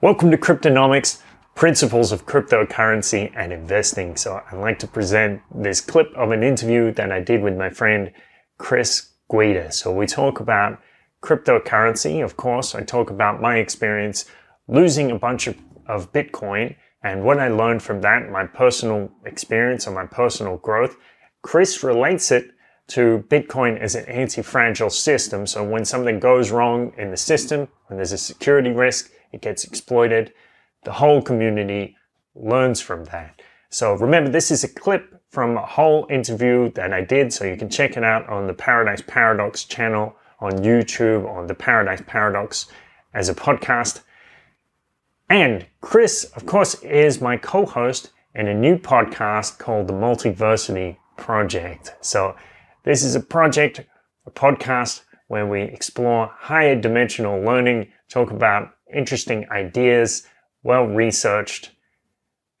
Welcome to Cryptonomics, Principles of Cryptocurrency and Investing. So I'd like to present this clip of an interview that I did with my friend Chris Guida. So we talk about cryptocurrency, of course. I talk about my experience losing a bunch of Bitcoin and what I learned from that, my personal experience and my personal growth. Chris relates it to Bitcoin as an anti-fragile system. So when something goes wrong in the system, when there's a security risk, it gets exploited. The whole community learns from that. So remember, this is a clip from a whole interview that I did, so you can check it out on the Paradise Paradox channel on YouTube, on the Paradise Paradox as a podcast. And Chris, of course, is my co-host in a new podcast called the Multiversity Project. So this is a podcast where we explore higher dimensional learning, talk about interesting ideas, well-researched,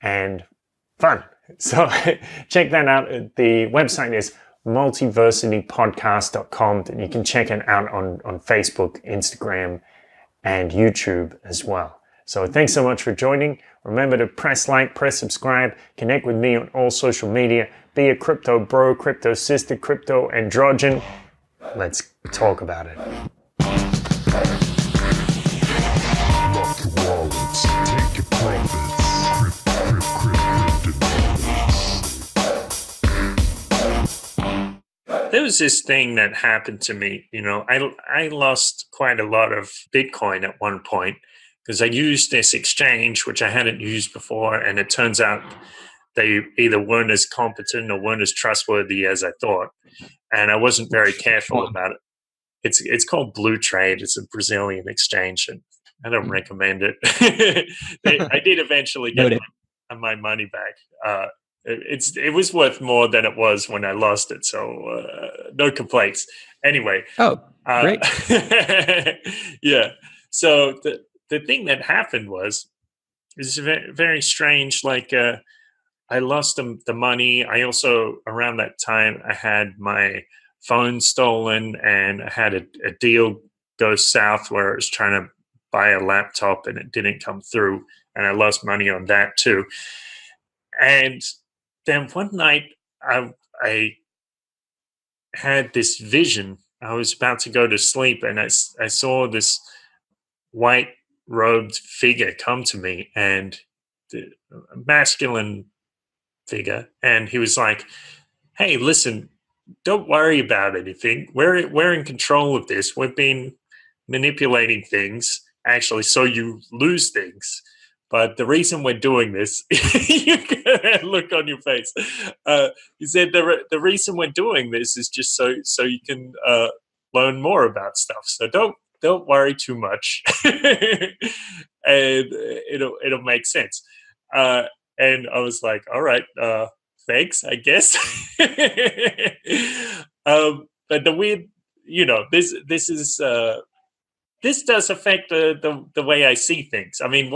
and fun. So check that out. The website is multiversitypodcast.com. You can check it out on Facebook, Instagram, and YouTube as well. So thanks so much for joining. Remember to press like, press subscribe, connect with me on all social media, be a crypto bro, crypto sister, crypto androgen. Let's talk about it. There was this thing that happened to me. I lost quite a lot of Bitcoin at one point because I used this exchange, which I hadn't used before. And it turns out they either weren't as competent or weren't as trustworthy as I thought. And I wasn't very careful about it. It's called Blue Trade. It's a Brazilian exchange, and I don't recommend it. I did eventually get my money back. It was worth more than it was when I lost it, so no complaints. Anyway. Oh, great. Yeah. So the thing that happened is very, very strange. Like I lost the money. I also, around that time, I had my phone stolen, and I had a deal go south where I was trying to buy a laptop and it didn't come through, and I lost money on that too. And then one night I had this vision. I was about to go to sleep, and I saw this white robed figure come to me, and a masculine figure, and he was like, "Hey, listen, don't worry about anything. We're in control of this. We've been manipulating things, actually, so you lose things. But the reason we're doing this," you can look on your face. He said the reason we're doing this is just so you can learn more about stuff. So don't worry too much, and it'll make sense. And I was like, all right, thanks, I guess. But the weird, this does affect the way I see things. I mean,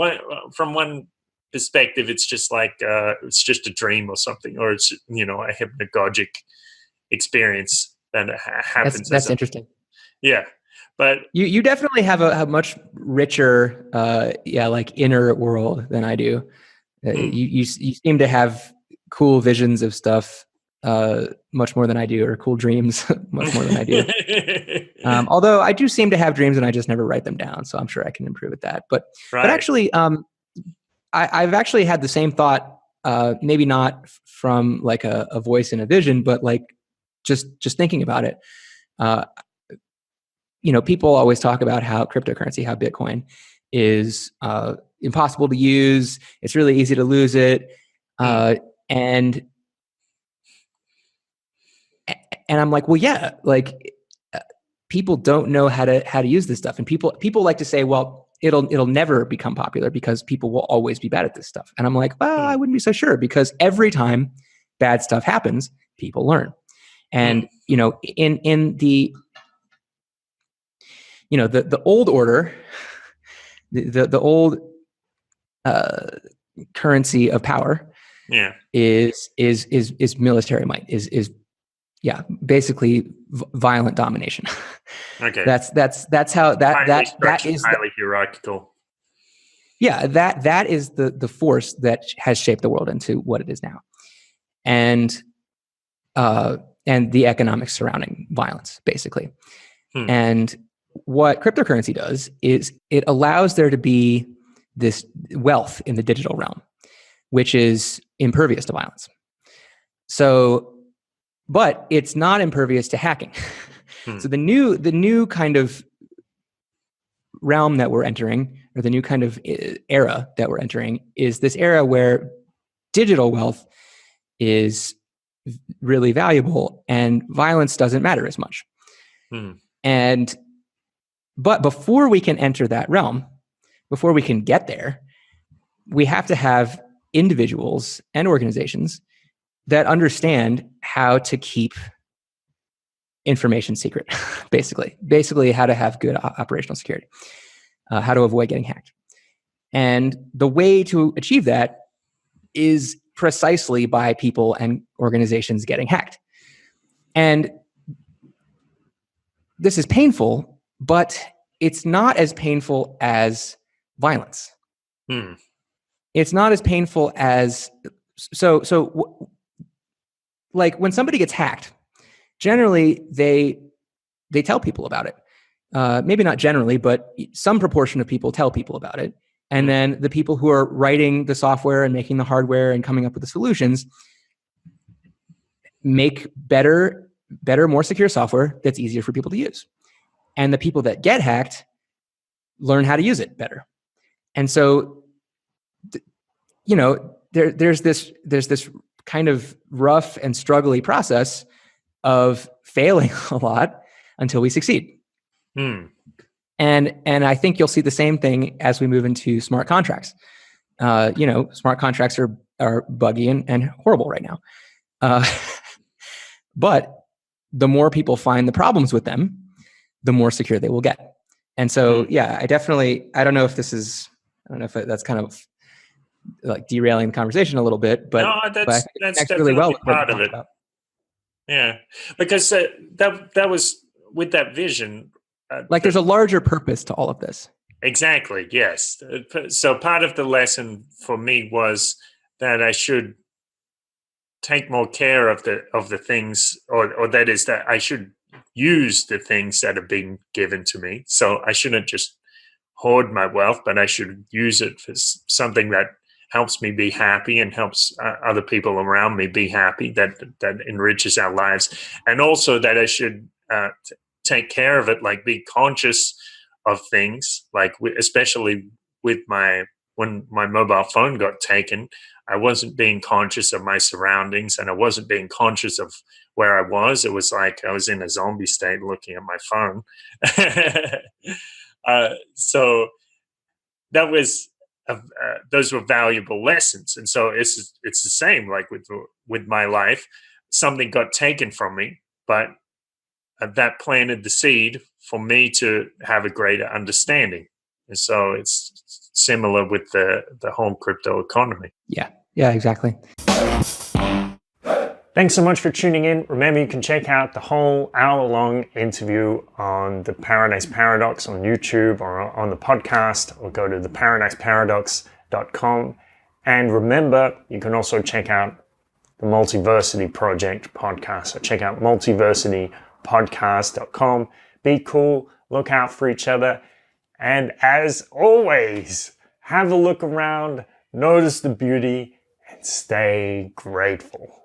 from one perspective, it's just like it's just a dream or something, or it's a hypnagogic experience that happens. That's interesting. Yeah, but you definitely have a much richer, like inner world than I do. You seem to have cool visions of stuff much more than I do, or cool dreams much more than I do. Although I do seem to have dreams and I just never write them down, so I'm sure I can improve at that. But actually, I've actually had the same thought, maybe not from like a voice in a vision, but like just thinking about it. People always talk about how cryptocurrency, how Bitcoin is impossible to use. It's really easy to lose it. And I'm like, well, yeah, like people don't know how to use this stuff. And people like to say, well, it'll never become popular because people will always be bad at this stuff. And I'm like, well, I wouldn't be so sure, because every time bad stuff happens, people learn. And, in the, the old order, the old currency of power is military might, is basically violent domination. Okay. That's how that is highly hierarchical. Yeah, that is the force that has shaped the world into what it is now, and the economics surrounding violence, basically. And what cryptocurrency does is it allows there to be this wealth in the digital realm, which is impervious to violence. So, but it's not impervious to hacking. So the new kind of realm that we're entering, or the new kind of era that we're entering, is this era where digital wealth is really valuable and violence doesn't matter as much. But before we can enter that realm, before we can get there, we have to have individuals and organizations that understand how to keep information secret, basically how to have good operational security, how to avoid getting hacked. And the way to achieve that is precisely by people and organizations getting hacked. And this is painful, but it's not as painful as violence. It's not as painful as like when somebody gets hacked, generally they tell people about it. Maybe not generally, but some proportion of people tell people about it. And then the people who are writing the software and making the hardware and coming up with the solutions make better, more secure software that's easier for people to use. And the people that get hacked learn how to use it better. And so, there's this kind of rough and struggly process of failing a lot until we succeed. And I think you'll see the same thing as we move into smart contracts. Smart contracts are buggy and horrible right now. But the more people find the problems with them, the more secure they will get. And so, I don't know if that's kind of like derailing the conversation a little bit, but no, that's really well part of it. Yeah, because that was with that vision. There's a larger purpose to all of this. Exactly. Yes. So part of the lesson for me was that I should take more care of the things, or that is that I should use the things that are being given to me. So I shouldn't just hoard my wealth, but I should use it for something that helps me be happy and helps other people around me be happy, that enriches our lives. And also that I should take care of it, like be conscious of things, like especially with when my mobile phone got taken, I wasn't being conscious of my surroundings and I wasn't being conscious of where I was. It was like I was in a zombie state looking at my phone. So that was those were valuable lessons. And so it's the same, like with my life. Something got taken from me, but that planted the seed for me to have a greater understanding. And so it's similar with the whole crypto economy. Yeah, exactly. Thanks so much for tuning in. Remember, you can check out the whole hour-long interview on the Paradise Paradox on YouTube or on the podcast, or go to theparadiseparadox.com. And remember, you can also check out the Multiversity Project podcast. So check out multiversitypodcast.com. Be cool, look out for each other. And as always, have a look around, notice the beauty, and stay grateful.